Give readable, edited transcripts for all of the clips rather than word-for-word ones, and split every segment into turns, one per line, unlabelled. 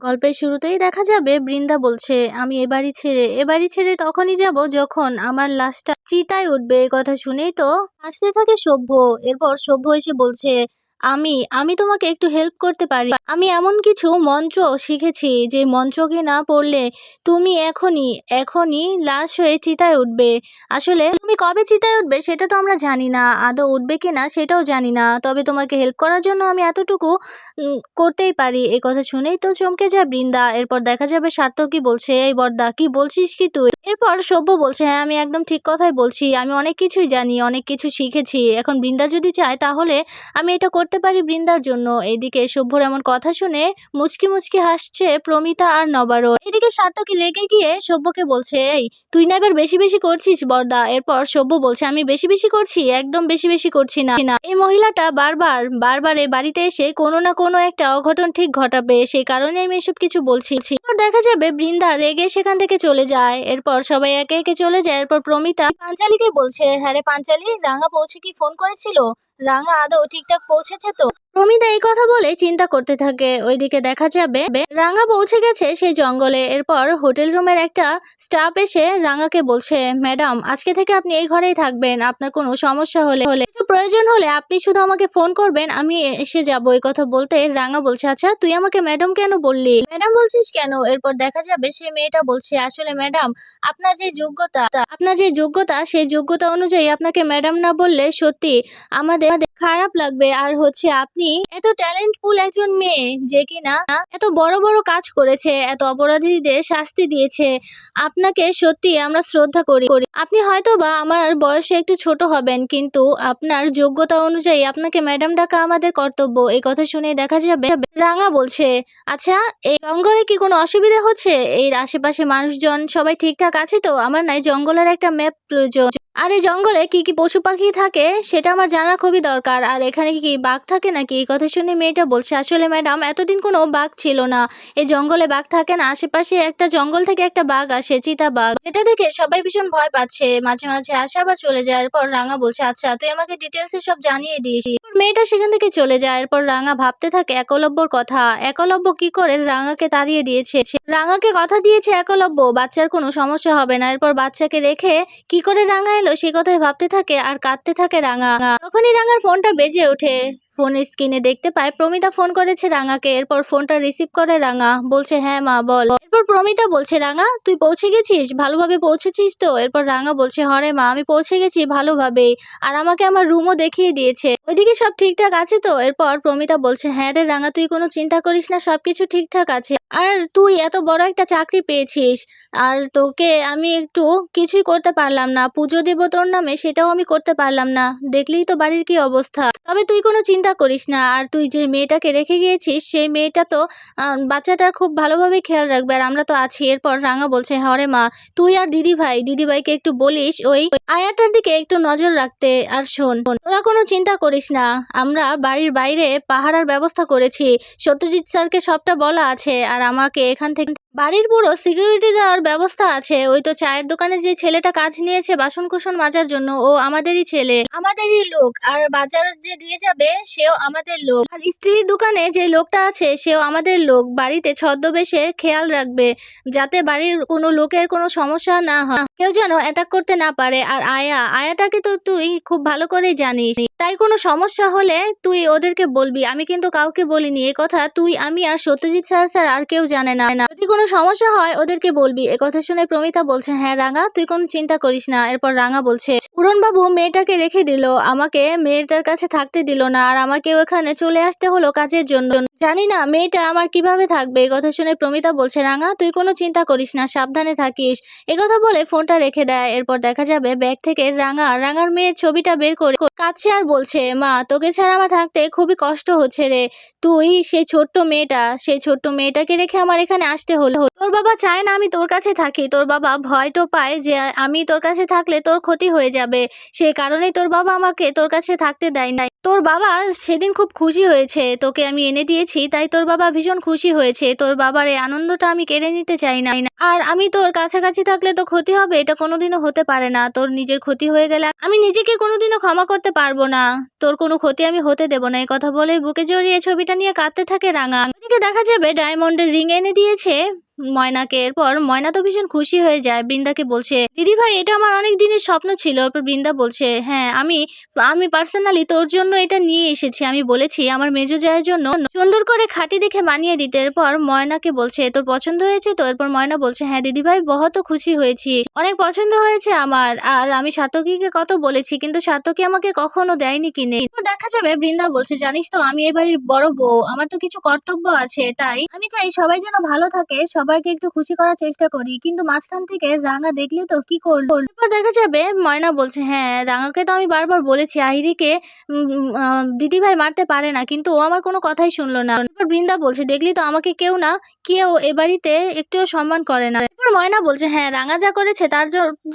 গল্পের শুরুতেই দেখা যাবে বৃন্দা বলছে, আমি এ বাড়ি ছেড়ে তখনই যাব যখন আমার লাশটা চিতায় উঠবে। এই কথা শুনেই তো হাসতে থাকে সভ্য। এরপর সভ্য এসে বলছে, আমি তোমাকে একটু হেল্প করতে পারি। আমি এমন কিছু মন্ত্র শিখেছি যে মন্ত্রকে না পড়লে তুমি এখনই এখনই লাশ হয়ে চিতায় উঠবে। আসলে তুমি কবে চিতায় উঠবে সেটা তো আমরা জানি না, আদৌ উঠবে কিনা সেটাও জানি না, তবে তোমাকে হেল্প করার জন্য আমি এতটুকু করতেই পারি। এই কথা শুনেই তো চমকে যায় বৃন্দা। এরপর দেখা যাবে সার্থকী বলছে, এই বড়দা কি বলছিস কি তুই? এরপর সভ্য বলছে, হ্যাঁ আমি একদম ঠিক কথাই বলছি, আমি অনেক কিছুই জানি, অনেক কিছু শিখেছি। এখন বৃন্দা যদি চায় তাহলে আমি এটা করতে পারি বৃন্দার জন্য। এইদিকে সভ্যর এমন কথা শুনে মুচকি মুচকি হাসছে প্রমিতা আর নবারণ। এদিকে সার্থকী রেগে গিয়ে সভ্যকে বলছে, এই তুই না এবার বেশি বেশি করছিস বড়দা। এরপর সভ্য বলছে, আমি বেশি বেশি করছি? একদম বেশি বেশি করছি না। এই মহিলাটা বারবার বারবার এই বাড়িতে এসে কোনো না কোনো একটা অঘটন ঠিক ঘটাবে, সেই কারণে আমি এসব কিছু বলছি। এরপর দেখা যাবে বৃন্দা রেগে সেখান থেকে চলে যায়। এরপর সবাই একে একে চলে যায়। এরপর প্রমিতা পাঞ্চালীকে বলছে, হ্যাঁ রে পাঞ্চালী, রাঙা পৌঁছে কি ফোন করেছিল? রাঙা আদৌ ঠিকঠাক পৌঁছেছে তো? প্রমিতা এই কথা বলে চিন্তা করতে থাকে। ওইদিকে দেখা যাবে রাঙা পৌঁছে গেছে সেই জঙ্গলে। এরপর হোটেল রুমের একটা স্টাফ এসে রাঙাকে বলছে, ম্যাডাম আজকে থেকে আপনি এই ঘরেই থাকবেন, আপনার কোনো সমস্যা হলে কিছু প্রয়োজন হলে আপনি শুধু আমাকে ফোন করবেন, আমি এসে যাবো। এই কথা বলতে রাঙা বলছে, আচ্ছা তুই আমাকে ম্যাডাম কেন বললি? ম্যাডাম বলছিস কেন? এরপর দেখা যাবে সেই মেয়েটা বলছে, আসলে ম্যাডাম আপনার যে যোগ্যতা সেই যোগ্যতা অনুযায়ী আপনাকে ম্যাডাম না বললে সত্যি আমাদের খারাপ লাগবে। আর হচ্ছে আপনি এত ট্যালেন্টফুল একজন মেয়ে যে কিনা এত বড় বড় কাজ করেছে, এত অপরাধীদের শাস্তি দিয়েছে, আপনাকে সত্যি আমরা শ্রদ্ধা করি। আপনি হয়তো বা আমার বয়সে একটু ছোট হবেন, কিন্তু আপনার যোগ্যতা অনুযায়ী আপনাকে ম্যাডাম ডাকা আমাদের কর্তব্য। এই কথা শুনে দেখা যাবে রাঙা বলছে, আচ্ছা এই জঙ্গলে কি কোনো অসুবিধা হচ্ছে? এই আশেপাশে মানুষজন সবাই ঠিকঠাক আছে তো? আমার নাই জঙ্গলের একটা ম্যাপ প্রয়োজন। আর এই জঙ্গলে কি কি পশু পাখি থাকে সেটা আমার জানা খুবই দরকার। আর এখানে কি বাঘ থাকে নাকি? এই কথা শুনে মেয়েটা বলছে, আসলে ম্যাডাম এতদিন কোনো বাঘ ছিল না, এই জঙ্গলে বাঘ থাকে না। আশেপাশে একটা জঙ্গল থেকে একটা বাঘ আসে, চিতা বাঘ, যেটা দেখে সবাই ভীষণ ভয় পাচ্ছে, মাঝে মাঝে আসে আবার চলে যায়। এরপর রাঙা বলছে, আচ্ছা তুই আমাকে ডিটেলসে সব জানিয়ে দিস। এরপর মেয়েটা সেখান থেকে চলে যায়। এরপর রাঙা ভাবতে থাকে একলব্যর কথা। একলব্য কি করে রাঙাকে তাড়িয়ে দিয়েছে। রাঙাকে কথা দিয়েছে একলব্য বাচ্চার কোনো সমস্যা হবে না। এরপর বাচ্চাকে রেখে কি করে রাঙা এলো সে কথাই ভাবতে থাকে আর কাঁদতে থাকে রাঙা। তখনই রাঙার ফোনটা বেজে ওঠে। ফোনের স্ক্রিনে দেখতে পায় প্রমিতা ফোন করেছে রাঙাকে। এরপর ফোনটা রিসিভ করে রাঙা বলছে, হ্যাঁ মা বল। এরপর প্রমিতা বলছে, রাঙা তুই পৌঁছে গেছিস? ভালোভাবে পৌঁছেছিস তো? এরপর রাঙা বলছে, হরে মা আমি পৌঁছে গেছি ভালোভাবেই, আর আমাকে আমার রুমও দেখিয়ে দিয়েছে। ওইদিকে সব ঠিকঠাক আছে তো? এরপর প্রমিতা বলছে, হ্যাঁ রে রাঙা তুই কোনো চিন্তা করিস না, সবকিছু ঠিকঠাক আছে। আর তুই এত বড় একটা চাকরি পেয়েছিস, আর তোকে আমি একটু কিছুই করতে পারলাম না, পুজো দেব তোর নামে সেটাও আমি করতে পারলাম না, দেখলেই তো বাড়ির কি অবস্থা। তবে তুই কোনো চিন্তা করিস না, আর তুই যে মেয়েটাকে রেখে গিয়েছিস সেই মেয়েটা তো বাচ্চাটার খুব ভালোভাবে খেয়াল রাখবে, আর আমরা তো আছি। এরপর রাঙা বলছে, হরে মা তুই আর দিদিভাইকে একটু বলিস ওই আয়াটার দিকে একটু নজর রাখতে। আর শোন, তোরা কোনো চিন্তা করিস না, আমরা বাড়ির বাইরে পাহারার ব্যবস্থা করেছি, সত্যজিৎ স্যারকে সবটা বলা আছে, আর আমাকে এখান থেকে বাড়ির পুরো সিকিউরিটি দেওয়ার ব্যবস্থা আছে। ওই তো চায়ের দোকানে যে ছেলেটা কাজ নিয়েছে বাসন কুসন মাজার জন্য, ও আমাদেরই ছেলে, আমাদেরই লোক। আর বাজার যে দিয়ে যাবে সেও আমাদের লোক। আর স্ত্রীর দোকানে যে লোকটা আছে সেও আমাদের লোক। বাড়িতে ছদ্মবেশে খেয়াল রাখবে যাতে বাড়ির কোনো লোকের কোনো সমস্যা না হয়, কেউ যেন অ্যাটাক করতে না পারে। আর আয়াটাকে তো তুই খুব ভালো করেই জানিস, তাই কোনো সমস্যা হলে তুই ওদেরকে বলবি, আমি কিন্তু কাউকে বলিনি। এ কথা তুই, আমি আর সত্যজিৎ স্যার স্যার আর কেউ জানে না। যদি কোনো সমস্যা হয় ওদেরকে বলবি। এ কথা শুনে প্রমিতা বলছে, হ্যাঁ রাঙা তুই কোনো চিন্তা করিস না। এরপর রাঙা বলছে, পূরণবাবু মেয়েটাকে রেখে দিল, আমাকে মেয়েটার কাছে থাকতে দিল না, আর আমাকে ওখানে চলে আসতে হলো কাজের জন্য। জানি না মেয়েটা আমার কিভাবে থাকবে। এই কথা শুনে প্রমিতা বলছে, রাঙা তুই কোনো চিন্তা করিস না, সাবধানে থাকিস। কথা বলে ফোনটা রেখে দেয়। এরপর দেখা যাবে ব্যাগ থেকে রাঙার মেয়ের ছবিটা বের করে কাঁদছে আর বলছে, মা তোকে ছাড়া আমার থাকতে খুবই কষ্ট হচ্ছে রে, তুই সেই ছোট্ট মেয়েটাকে রেখে আমার এখানে আসতে হলো। তোর তোর বাবা চায় না আমি তোর কাছে থাকি, তোর বাবা ভয়টো পায় যে আমি তোর কাছে থাকলে তোর ক্ষতি হয়ে যাবে, সেই কারণেই তোর বাবা আমাকে তোর কাছে থাকতে দেয় নাই। তোর বাবা সেদিন খুব খুশি হয়েছে, তোকে আমি এনে দিয়েছি তাই তোর বাবা ভীষণ খুশি হয়েছে, তোর বাবার এই আনন্দটা আমি কেড়ে নিতে চাই না। আর আমি তোর কাছাকাছি থাকলে তো ক্ষতি হবে, এটা কোনোদিনও হতে পারে না। তোর নিজের ক্ষতি হয়ে গেলে আমি নিজেকে কোনোদিনও ক্ষমা করতে পারবো না, তোর কোনো ক্ষতি আমি হতে দেবো না। এই কথা বলে বুকে জড়িয়ে ছবিটা নিয়ে কাঁদতে থাকে রাঙা। ওদিকে দেখা যাবে ডায়মন্ডের রিং এনে দিয়েছে ময়নাকে। এরপর ময়না তো ভীষণ খুশি হয়ে যায়, বৃন্দাকে বলছে দিদি ভাই এটা আমার অনেক দিনের স্বপ্ন ছিল। এরপর বৃন্দা বলছে হ্যাঁ আমি পার্সোনালি তোর জন্য এটা নিয়ে এসেছি, আমি বলেছি আমার মেজো জায়ের জন্য সুন্দর করে খাঁটি দেখে বানিয়ে দিতে। এরপর ময়নাকে বলছে তোর পছন্দ হয়েছে তো? এরপর ময়না বলছে হ্যাঁ দিদি ভাই বহুত খুশি হয়েছি, অনেক পছন্দ হয়েছে আমার। আর আমি সার্থকীকে কত বলেছি কিন্তু সার্থকী আমাকে কখনো দেয়নি কিনে। এরপর দেখা যাবে বৃন্দা বলছে জানিস তো আমি এবারের বড় বউ, আমার তো কিছু কর্তব্য আছে, তাই আমি চাই সবাই যেন ভালো থাকে, সবাইকে একটু খুশি করার চেষ্টা করি। কিন্তু মাঝখান থেকে রাঙা দেখলে তো কি করলো। এরপর দেখা যাবে ময়না বলছে হ্যাঁ রাঙাকে তো আমি বারবার বলেছি আহিরিকে দিদি ভাই মারতে পারে না, কিন্তু ও আমার কোনো কথাই শুনলো না। এরপর বৃন্দা বলছে দেখলি তো আমাকে কেউ এ বাড়িতে একটুও সম্মান করে না। এরপর ময়না বলছে হ্যাঁ রাঙা যা করেছে তার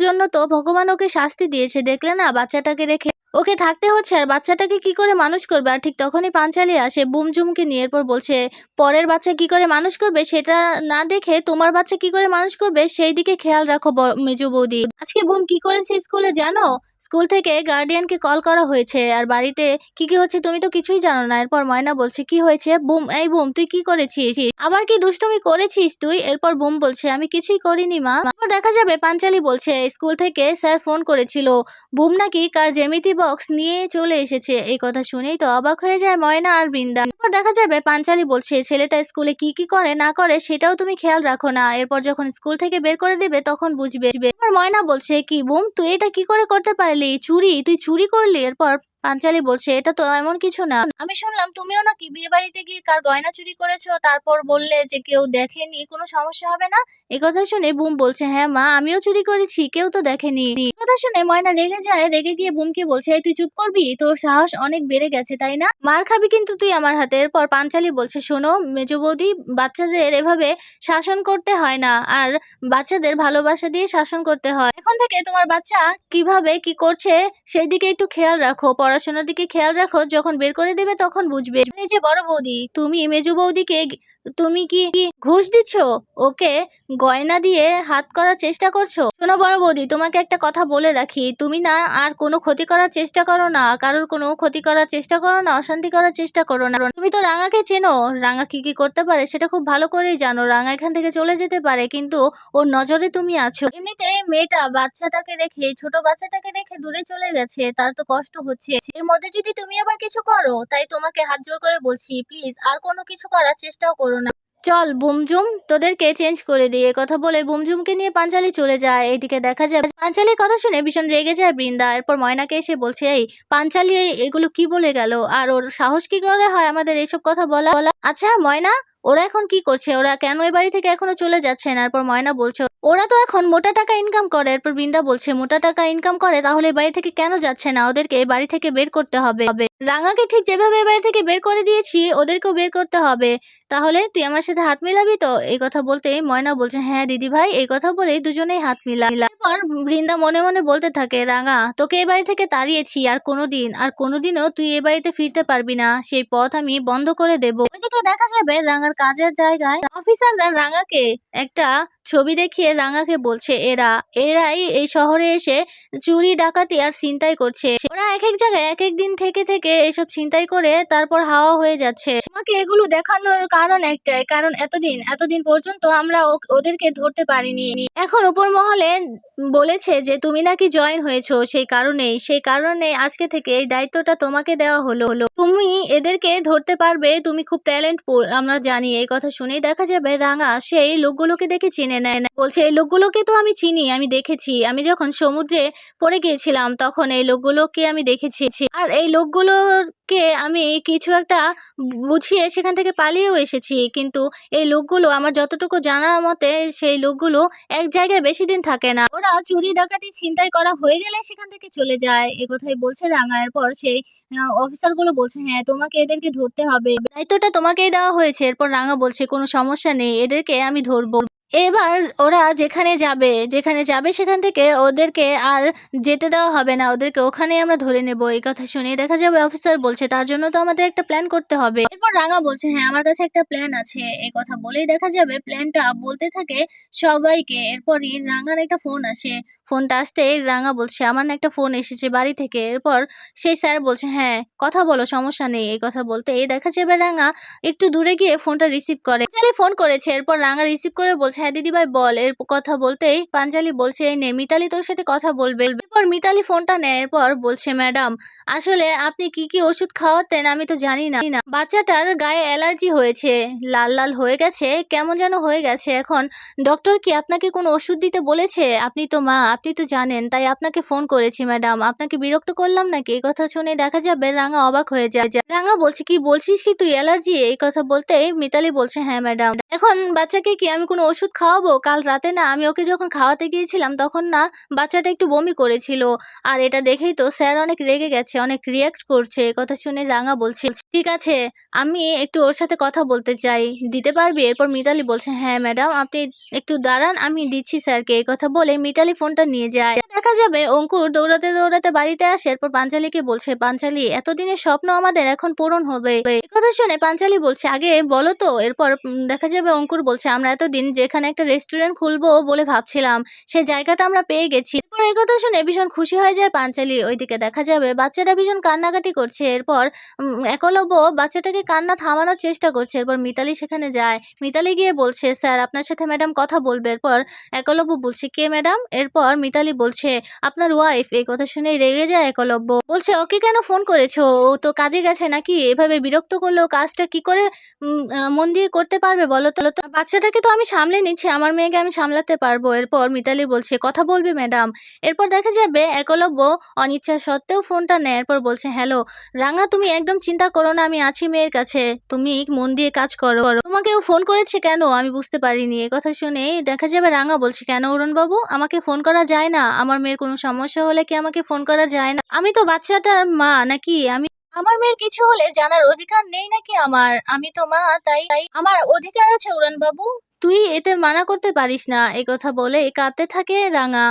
জন্য তো ভগবান ওকে শাস্তি দিয়েছে, দেখলে না বাচ্চাটাকে রেখে ওকে থাকতে হচ্ছে, আর বাচ্চাটাকে কি করে মানুষ করবে। আর ঠিক তখনই পাঞ্চালি আসে বুমঝুমকে নিয়ে। এরপর বলছে পরের বাচ্চা কি করে মানুষ করবে সেটা না দেখে তোমার বাচ্চা কি করে মানুষ করবে সেই দিকে খেয়াল রাখো মেজো বৌদি। আজকে বুম কি করেছে স্কুলে জানো? স্কুল থেকে গার্ডিয়ানকে কল করা হয়েছে, আর বাড়িতে কি কি হচ্ছে তুমি তো কিছুই জানো না। এরপর ময়না বলছে কি হয়েছে বুম, এই বুম তুই কি করেছিস, আবার কি দুষ্টুমি করেছিস তুই? এরপর বুম বলছে আমি কিছুই করিনি মা। এরপর দেখা যাবে পাঞ্চালি বলছে স্কুল থেকে স্যার ফোন করেছিল, বুম নাকি কার জ্যামিতি বক্স নিয়ে চলে এসেছে। এই কথা শুনেই তো অবাক হয়ে যায় ময়না আর বৃন্দা। এরপর দেখা যাবে পাঞ্চালি বলছে ছেলেটা স্কুলে কি কি করে না করে সেটাও তুমি খেয়াল রাখো না, এরপর যখন স্কুল থেকে বের করে দিবে তখন বুঝবে। এরপর ময়না বলছে কি বুম তুই এটা কি করে করতে পারলি, তুই চুরি করলি? এরপর পাঞ্চালি বলছে এটা তো এমন কিছু না, আমি শুনলাম তুমিও নাকি বিয়ে বাড়িতে গিয়ে কার গয়না চুরি করেছো, তারপর বললে যে কেউ দেখেনি কোনো সমস্যা হবে না। এই কথা শুনে বুম বলছে হ্যাঁ মা আমিও চুরি করেছি, কেউ তো দেখেনি। এই কথা শুনে ময়না রেগে যায়, রেগে গিয়ে বুমকে বলছে এই তুই চুপ করবি, তোর সাহস অনেক বেড়ে গেছে তাই না, মার খাবি কিন্তু তুই আমার হাতে। এরপর পাঞ্চালি বলছে শোনো মেজো বৌদি বাচ্চাদের এভাবে শাসন করতে হয় না, আর বাচ্চাদের ভালোবাসা দিয়ে শাসন করতে হয়। এখন থেকে তোমার বাচ্চা কিভাবে কি করছে সেই দিকে একটু খেয়াল রাখো, পড়াশোনার দিকে খেয়াল রাখো, যখন বের করে দেবে তখন বুঝবে। এই যে বড় বৌদি তুমি মেজো বৌদিকে তুমি কি ঘুষ দিচ্ছ, ওকে গয়না দিয়ে হাত করার চেষ্টা করছো? শোনো বড় বৌদি তোমাকে একটা কথা বলে রাখি, তুমি না আর কোনো ক্ষতি করার চেষ্টা করো না, কারোর কোনো ক্ষতি করার চেষ্টা করো না, অশান্তি করার চেষ্টা করো না। তুমি তো রাঙাকে চেনো, রাঙা কি কি করতে পারে সেটা খুব ভালো করেই জানো। রাঙা এখান থেকে চলে যেতে পারে কিন্তু ওর নজরে তুমি আছো। এমনিতে মেয়েটা ছোট বাচ্চাটাকে রেখে দূরে চলে গেছে, তার তো কষ্ট হচ্ছে, এর মধ্যে যদি তুমি আবার কিছু করো, তাই তোমাকে হাত জোর করে বলছি প্লিজ আর কোনো কিছু করার চেষ্টাও করো না। চল বুমঝুম তোদেরকে চেঞ্জ করে দিয়ে কথা বলে বুমঝুমকে নিয়ে পাঞ্চালি চলে যায়। এইদিকে দেখা যায় পাঞ্চালির কথা শুনে ভীষণ রেগে যায় বৃন্দা। এরপর ময়নাকে এসে বলছে এই পাঞ্চালি এগুলো কি বলে গেল, আর ওর সাহস কি করে হয় আমাদের এইসব কথা বলা। আচ্ছা ময়না ওরা এখন কি করছে, ওরা কেন এই বাড়ি থেকে এখনো চলে যাচ্ছে না? এরপর ময়না বলছে ওরা তো এখন মোটা টাকা ইনকাম করে। এরপর বৃন্দা বলছে মোটা টাকা ইনকাম করে তাহলে এই বাড়ি থেকে কেন যাচ্ছে না, ওদেরকে এই বাড়ি থেকে বের করতে হবে। রাঙাকে ঠিক যেভাবে এই বাড়ি থেকে বের করে দিয়েছি ওদেরকেও বের করতে হবে, তাহলে তুই আমার সাথে হাত মিলাবি তো? এই কথা বলতেই ময়না বলছে হ্যাঁ দিদি ভাই, এই কথা বলেই দুজনেই হাত মিলায়। এরপর বৃন্দা মনে মনে বলতে থাকে রাঙা তোকে এই বাড়ি থেকে তাড়িয়েছি, আর কোনোদিনও তুই এই বাড়িতে ফিরতে পারবি না, সেই পথ আমি বন্ধ করে দেবো। ওইদিকে দেখা যাবে রাঙার কাজের জায়গায় অফিসাররা রাঙাকে একটা ছবি দেখিয়ে রাঙাকে বলছে এরাই এই শহরে এসে চুরি ডাকাতি আর ছিনতাই করছে, ওরা এক এক জায়গায় এক এক দিন থেকে থেকে এসব ছিনতাই করে তারপর হাওয়া হয়ে যাচ্ছে। আমাকে এগুলো দেখানোর কারণ একটাই, কারণ এতদিন পর্যন্ত আমরা ওদেরকে ধরতে পারিনি, এখন উপর মহলে বলেছে যে তুমি নাকি জয়েন হয়েছো, সেই কারণে আজকে থেকে এই দায়িত্বটা তোমাকে দেওয়া হলো। তুমি এদেরকে ধরতে পারবে, তুমি খুব ট্যালেন্টফুল আমরা জানি। এই কথা শুনেই দেখা যাবে রাঙা সেই লোকগুলোকে দেখে চিনে নেয়, বলছে এই লোকগুলোকে তো আমি চিনি, আমি দেখেছি, আমি যখন সমুদ্রে পড়ে গিয়েছিলাম তখন এই লোকগুলোকে আমি দেখেছি, আর এই লোকগুলোকে আমি কিছু একটা বুঝিয়ে সেখান থেকে পালিয়েও এসেছি। কিন্তু এই লোকগুলো আমার যতটুকু জানা মতে সেই লোকগুলো এক জায়গায় বেশি দিন থাকে না, ওরা চুরি ডাকাতি ছিনতাই করা হয়ে গেলে সেখান থেকে চলে যায়। এ কথাই বলছে রাঙা। এরপর সেই অফিসার গুলো বলছে হ্যাঁ তোমাকে এদেরকে ধরতে হবে, দায়িত্বটা তোমাকেই দেওয়া হয়েছে। এরপর রাঙা বলছে কোনো সমস্যা নেই, এদেরকে আমি ধরবো। এবার ওরা যেখানে যাবে সেখান থেকে ওদেরকে আর যেতে দেওয়া হবে না। ওদেরকে ওখানেই আমরা ধরে নেব। এই কথা শুনে দেখা যাবে অফিসার বলছে, "তার জন্য তো আমাদের একটা প্ল্যান করতে হবে।" এরপর রাঙা বলছে, "হ্যাঁ, আমার কাছে একটা প্ল্যান আছে।" এই কথা বলেই দেখা যাবে প্ল্যানটা বলতে থাকে সবাইকে। এরপরই রাঙার একটা ফোন আসে। ফোনটা আসতেই রাঙা বলছে, "আমার না একটা ফোন এসেছে বাড়ি থেকে।" এরপর সেই স্যার বলছে, "হ্যাঁ, কথা বলো, সমস্যা নেই।" এই কথা বলতেই দেখা যাবে রাঙা একটু দূরে গিয়ে ফোনটা রিসিভ করে। পাঞ্চালি ফোন করেছে। এরপর রাঙা রিসিভ করে বলছে, "হ্যাঁ দিদিভাই বল।" এর কথা বলতেই পাঞ্চালি বলছে, "এই নে মিতালি তোর সাথে কথা বলবে।" এরপর মিতালি ফোনটা নেয়। এরপর বলছে, "ম্যাডাম, আসলে আপনি কি ওষুধ খাওয়াতেন আমি তো জানি না। বাচ্চাটার গায়ে অ্যালার্জি হয়েছে। লাল, লাল হয়ে গেছে, কেমন যেন হয়ে গেছে। এখন ডক্টর কি আপনাকে কোনো ওষুধ দিতে বলেছে? আপনি তো মা, আপনি তো জানেন। তাই আপনাকে ফোন করেছি ম্যাডাম। আপনাকে বিরক্ত করলাম নাকি?" এই কথা শুনে দেখা যাবে রাঙা অবাক হয়ে যায়। রাঙা বলছে, "কি বলছিস কি তুই অ্যালার্জি?" এই কথা বলতেই মিতালি বলছে, "হ্যাঁ ম্যাডাম। এখন বাচ্চাকে কি আমি কোনো ওষুধ খাওয়াবো? কাল রাতে না আমি ওকে যখন খাওয়াতে গিয়েছিলাম তখন না বাচ্চাটা একটু বমি করেছিল। আর এটা দেখেই তো স্যার অনেক রেগে গেছে, অনেক রিঅ্যাক্ট করছে।" এই কথা শুনে রাঙা বলছে, "ঠিক আছে, আমি একটু ওর সাথে কথা বলতে চাই। দিতে পারবি?" এরপর মিতালি বলছে, "হ্যাঁ ম্যাডাম, আপনি একটু দাঁড়ান, আমি দিচ্ছি স্যারকে।" এই কথা বলে মিতালি ফোনটা নিয়ে যায়। দেখা যাবে অঙ্কুর দৌড়াতে বাড়িতে আসে। এরপর পাঞ্চালীকে বলছে, "পাঞ্চালী, এতদিনের স্বপ্ন আমাদের এখন পূরণ হবে।" এই কথা শুনে পাঞ্চালী বলছে, "আগে বলো তো।" এরপর দেখা যাবে অঙ্কুর বলছে, "আমরা এতদিন যেখানে একটা রেস্টুরেন্ট খুলবো বলে ভাবছিলাম, সেই জায়গাটা আমরা পেয়ে গেছি।" এরপর এই কথা শুনে ভীষণ খুশি হয়ে যায় পাঞ্চালী। ওইদিকে দেখা যাবে বাচ্চাটা ভীষণ কান্নাকাটি করছে। এরপর একলব্য বাচ্চাটাকে কান্না থামানোর চেষ্টা করছে। এরপর মিতালি সেখানে যায়। মিতালি গিয়ে বলছে, "স্যার, আপনার সাথে ম্যাডাম কথা বলবে।" এরপর একলব্য বলছে, "কে ম্যাডাম?" এরপর মিতালি বলছে, "আপনার ওয়াইফ।" এই কথা শুনেই রেগে যায় একলব্য। বলছে, "ওকে কেন ফোন করেছো? ও তো কাজে গেছে নাকি? এভাবে বিরক্ত করলে ও কাজটা কি করে মন দিয়ে করতে পারবে বলো তো? বাচ্চাটাকে তো আমি সামলে নিচ্ছি, আমার মেয়েকে আমি সামলাতে পারবো।" এরপর মিতালি বলছে, "কথা বলবে ম্যাডাম।" এরপর দেখা যাবে একলব্য অনিচ্ছা সত্ত্বেও ফোনটা নেয়। এরপর বলছে, "হ্যালো রাঙা, তুমি একদম চিন্তা করো না, আমি আছি মেয়ের কাছে। তুমি মন দিয়ে কাজ করো। তোমাকে ও ফোন করেছে কেন আমি বুঝতে পারিনি।" এই কথা শুনে দেখা যাবে রাঙা বলছে, "কেন অরুণবাবু? আমাকে ফোন করা যায় না? আমার মেয়ের কোনো সমস্যা হলে কি আমাকে ফোন করা যায় না? আমি তো বাচ্চাটার মা নাকি? আমার মেয়ের কিছু হলে জানার অধিকার নেই নাকি আমার? আমি তো মা, তাই আমার অধিকার আছে উড়ানবাবু। তুই এতে মানা করতে পারিস না।" এই কথা বলে কাঁদতে থাকে রাঙা।